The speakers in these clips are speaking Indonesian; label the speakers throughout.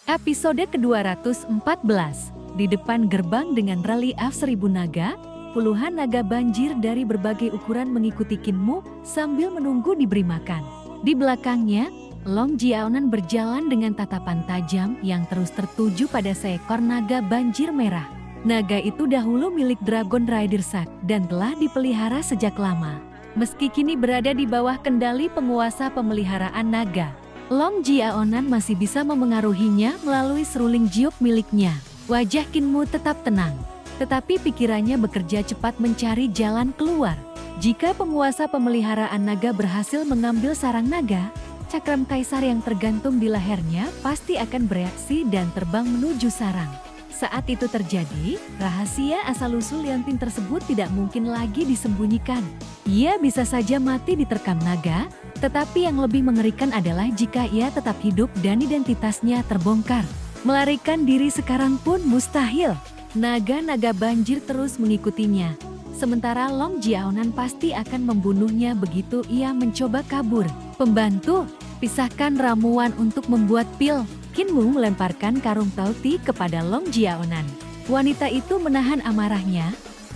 Speaker 1: Episode ke-214. Di depan gerbang dengan relief 1000 naga, puluhan naga banjir dari berbagai ukuran mengikuti Kinmu sambil menunggu diberi makan. Di belakangnya, Long Jiaonan berjalan dengan tatapan tajam yang terus tertuju pada seekor naga banjir merah. Naga itu dahulu milik Dragon Rider Sak dan telah dipelihara sejak lama. Meski kini berada di bawah kendali penguasa pemeliharaan naga, Long Jiaonan masih bisa memengaruhinya melalui seruling jiok miliknya. Wajah Kinmu tetap tenang, tetapi pikirannya bekerja cepat mencari jalan keluar. Jika penguasa pemeliharaan naga berhasil mengambil sarang naga, cakram kaisar yang tergantung di lehernya pasti akan bereaksi dan terbang menuju sarang. Saat itu terjadi, rahasia asal-usul Liontin tersebut tidak mungkin lagi disembunyikan. Ia bisa saja mati diterkam naga, tetapi yang lebih mengerikan adalah jika ia tetap hidup dan identitasnya terbongkar. Melarikan diri sekarang pun mustahil. Naga-naga banjir terus mengikutinya. Sementara Long Jiaonan pasti akan membunuhnya begitu ia mencoba kabur. Pembantu, pisahkan ramuan untuk membuat pil. Kinmu melemparkan karung tauti kepada Long Jiaonan. Wanita itu menahan amarahnya,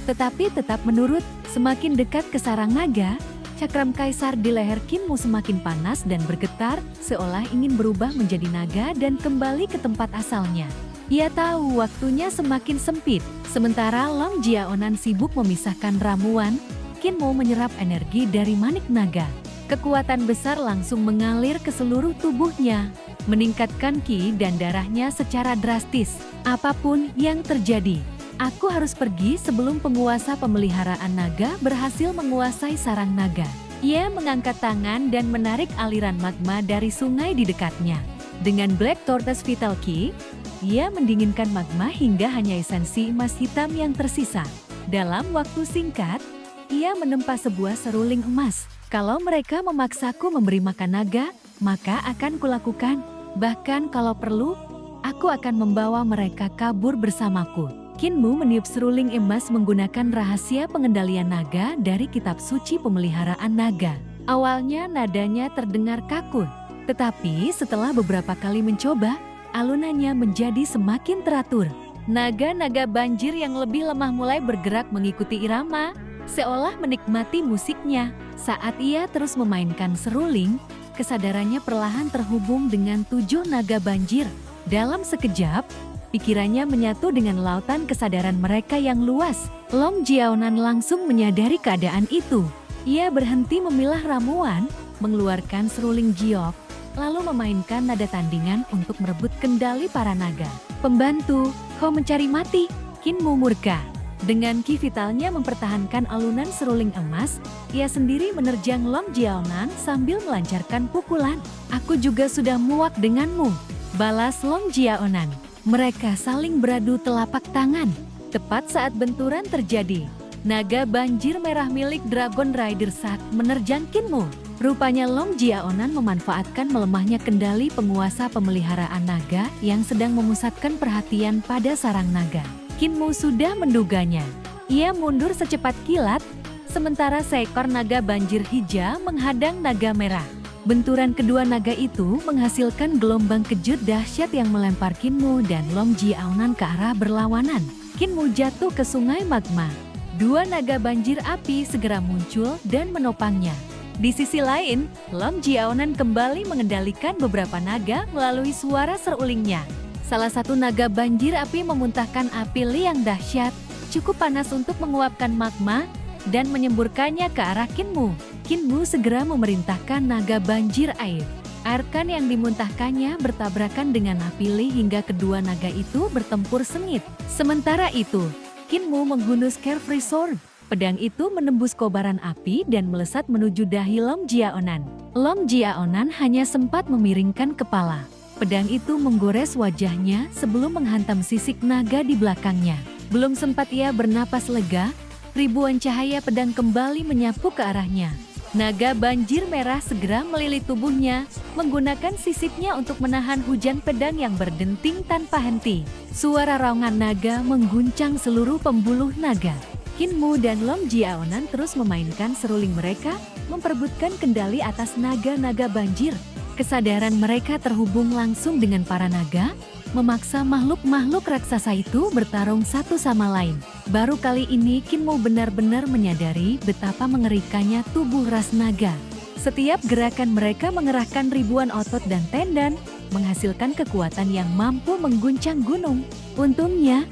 Speaker 1: tetapi tetap menurut. Semakin dekat ke sarang naga, cakram kaisar di leher Kinmu semakin panas dan bergetar, seolah ingin berubah menjadi naga dan kembali ke tempat asalnya. Ia tahu waktunya semakin sempit. Sementara Long Jiaonan sibuk memisahkan ramuan, Kinmu menyerap energi dari manik naga. Kekuatan besar langsung mengalir ke seluruh tubuhnya, meningkatkan ki dan darahnya secara drastis. Apapun yang terjadi, aku harus pergi sebelum penguasa pemeliharaan naga berhasil menguasai sarang naga. Ia mengangkat tangan dan menarik aliran magma dari sungai di dekatnya. Dengan Black Tortoise Vital Ki, ia mendinginkan magma hingga hanya esensi emas hitam yang tersisa. Dalam waktu singkat, ia menempa sebuah seruling emas. Kalau mereka memaksaku memberi makan naga, maka akan kulakukan. Bahkan kalau perlu, aku akan membawa mereka kabur bersamaku. Kinmu meniup seruling emas menggunakan rahasia pengendalian naga dari kitab suci pemeliharaan naga. Awalnya nadanya terdengar kaku, tetapi setelah beberapa kali mencoba, alunannya menjadi semakin teratur. Naga-naga banjir yang lebih lemah mulai bergerak mengikuti irama, seolah menikmati musiknya. Saat ia terus memainkan seruling, kesadarannya perlahan terhubung dengan 7 naga banjir. Dalam sekejap, pikirannya menyatu dengan lautan kesadaran mereka yang luas. Long Jiaonan langsung menyadari keadaan itu. Ia berhenti memilah ramuan, mengeluarkan seruling jiok, lalu memainkan nada tandingan untuk merebut kendali para naga. Pembantu, kau mencari mati? Kinmu murka. Dengan ki vitalnya mempertahankan alunan seruling emas, ia sendiri menerjang Long Jiaonan sambil melancarkan pukulan. Aku juga sudah muak denganmu, balas Long Jiaonan. Mereka saling beradu telapak tangan. Tepat saat benturan terjadi, naga banjir merah milik Dragon Rider Sak menerjang Kinmu. Rupanya Long Jiaonan memanfaatkan melemahnya kendali penguasa pemeliharaan naga yang sedang memusatkan perhatian pada sarang naga. Kinmu sudah menduganya. Ia mundur secepat kilat, sementara seekor naga banjir hijau menghadang naga merah. Benturan kedua naga itu menghasilkan gelombang kejut dahsyat yang melempar Kinmu dan Long Jiaonan ke arah berlawanan. Kinmu jatuh ke sungai magma. 2 naga banjir api segera muncul dan menopangnya. Di sisi lain, Long Jiaonan kembali mengendalikan beberapa naga melalui suara serulingnya. Salah satu naga banjir api memuntahkan api yang dahsyat, cukup panas untuk menguapkan magma dan menyemburkannya ke arah Kinmu. Kinmu segera memerintahkan naga banjir air. Airkan yang dimuntahkannya bertabrakan dengan api hingga kedua naga itu bertempur sengit. Sementara itu, Kinmu menghunus Carefree Sword. Pedang itu menembus kobaran api dan melesat menuju dahi Long Jiaonan. Long Jiaonan hanya sempat memiringkan kepala. Pedang itu menggores wajahnya sebelum menghantam sisik naga di belakangnya. Belum sempat ia bernapas lega, ribuan cahaya pedang kembali menyapu ke arahnya. Naga banjir merah segera melilit tubuhnya, menggunakan sisiknya untuk menahan hujan pedang yang berdenting tanpa henti. Suara raungan naga mengguncang seluruh pembuluh naga. Kinmu dan Long Jiaonan terus memainkan seruling mereka, memperebutkan kendali atas naga-naga banjir. Kesadaran mereka terhubung langsung dengan para naga, memaksa makhluk-makhluk raksasa itu bertarung satu sama lain. Baru kali ini Kinmu benar-benar menyadari betapa mengerikannya tubuh ras naga. Setiap gerakan mereka mengerahkan ribuan otot dan tendon, menghasilkan kekuatan yang mampu mengguncang gunung. Untungnya,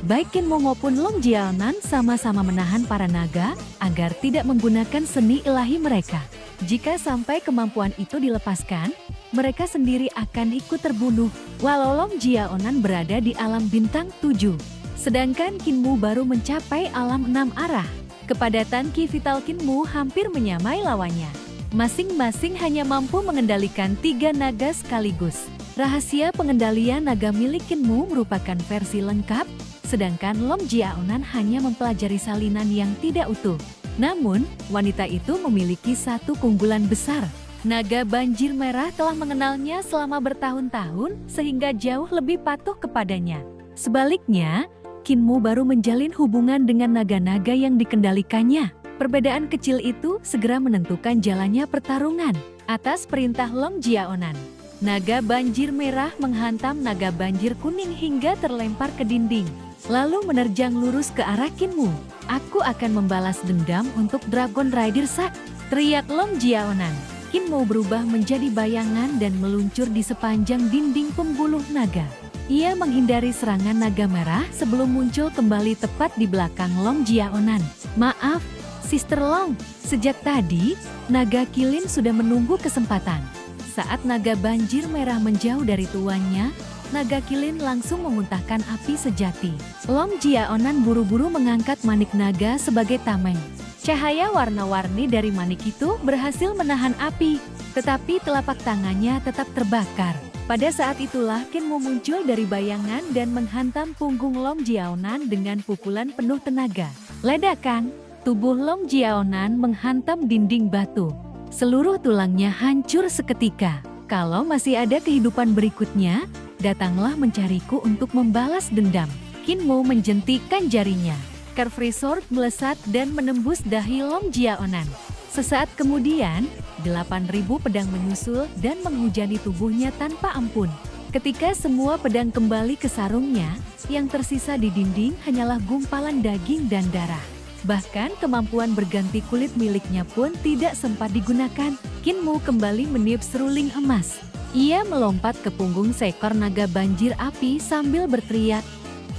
Speaker 1: baik Kinmu maupun Long Jiaonan sama-sama menahan para naga agar tidak menggunakan seni ilahi mereka. Jika sampai kemampuan itu dilepaskan, mereka sendiri akan ikut terbunuh, walau Long Jiaonan berada di alam bintang 7. Sedangkan Kinmu baru mencapai alam 6 arah. Kepadatan ki vital Kinmu hampir menyamai lawannya. Masing-masing hanya mampu mengendalikan 3 naga sekaligus. Rahasia pengendalian naga milik Kinmu merupakan versi lengkap, sedangkan Long Jiaonan hanya mempelajari salinan yang tidak utuh. Namun, wanita itu memiliki satu keunggulan besar. Naga banjir merah telah mengenalnya selama bertahun-tahun sehingga jauh lebih patuh kepadanya. Sebaliknya, Kinmu baru menjalin hubungan dengan naga-naga yang dikendalikannya. Perbedaan kecil itu segera menentukan jalannya pertarungan. Atas perintah Long Jiaonan, naga banjir merah menghantam naga banjir kuning hingga terlempar ke dinding, lalu menerjang lurus ke arah Kinmu. Aku akan membalas dendam untuk Dragon Rider Sak, teriak Long Jiaonan. Kinmu berubah menjadi bayangan dan meluncur di sepanjang dinding pembuluh naga. Ia menghindari serangan naga merah sebelum muncul kembali tepat di belakang Long Jiaonan. Maaf, Sister Long, sejak tadi, naga kilin sudah menunggu kesempatan. Saat naga banjir merah menjauh dari tuannya, naga kilin langsung memuntahkan api sejati. Long Jiaonan buru-buru mengangkat manik naga sebagai tameng. Cahaya warna-warni dari manik itu berhasil menahan api, tetapi telapak tangannya tetap terbakar. Pada saat itulah Kinmu muncul dari bayangan dan menghantam punggung Long Jiaonan dengan pukulan penuh tenaga. Ledakan, tubuh Long Jiaonan menghantam dinding batu. Seluruh tulangnya hancur seketika. Kalau masih ada kehidupan berikutnya, datanglah mencariku untuk membalas dendam. Kinmu menjentikkan jarinya. Carefree Sword melesat dan menembus dahi Long Jiaonan. Sesaat kemudian, 8.000 pedang menyusul dan menghujani tubuhnya tanpa ampun. Ketika semua pedang kembali ke sarungnya, yang tersisa di dinding hanyalah gumpalan daging dan darah. Bahkan kemampuan berganti kulit miliknya pun tidak sempat digunakan. Kinmu kembali meniup seruling emas. Ia melompat ke punggung seekor naga banjir api sambil berteriak,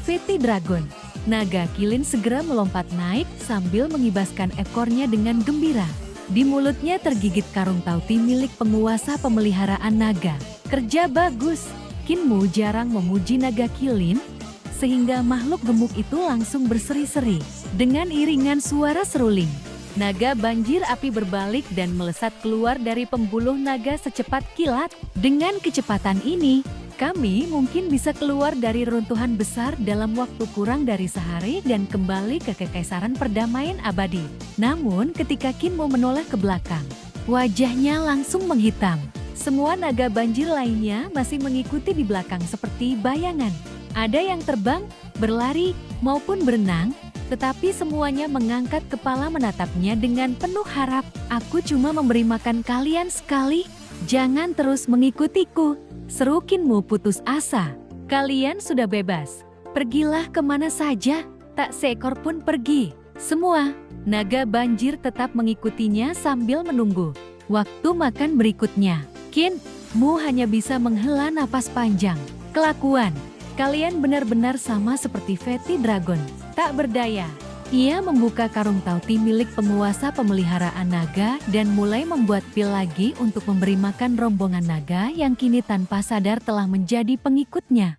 Speaker 1: "Feti Dragon!" Naga kilin segera melompat naik sambil mengibaskan ekornya dengan gembira. Di mulutnya tergigit karung tauti milik penguasa pemeliharaan naga. Kerja bagus! Kinmu jarang memuji naga kilin, sehingga makhluk gemuk itu langsung berseri-seri. Dengan iringan suara seruling, naga banjir api berbalik dan melesat keluar dari pembuluh naga secepat kilat. Dengan kecepatan ini, kami mungkin bisa keluar dari runtuhan besar dalam waktu kurang dari sehari dan kembali ke kekaisaran perdamaian abadi. Namun ketika Kinmu menoleh ke belakang, wajahnya langsung menghitam. Semua naga banjir lainnya masih mengikuti di belakang seperti bayangan. Ada yang terbang, berlari, maupun berenang, tetapi semuanya mengangkat kepala menatapnya dengan penuh harap. "Aku cuma memberi makan kalian sekali, jangan terus mengikutiku," seru Kinmu putus asa. "Kalian sudah bebas, pergilah kemana saja." Tak seekor pun pergi. Semua naga banjir tetap mengikutinya sambil menunggu waktu makan berikutnya. Kinmu hanya bisa menghela napas panjang. "Kelakuan kalian benar-benar sama seperti Feti Dragon, tak berdaya." Ia membuka karung tauti milik penguasa pemeliharaan naga dan mulai membuat pil lagi untuk memberi makan rombongan naga yang kini tanpa sadar telah menjadi pengikutnya.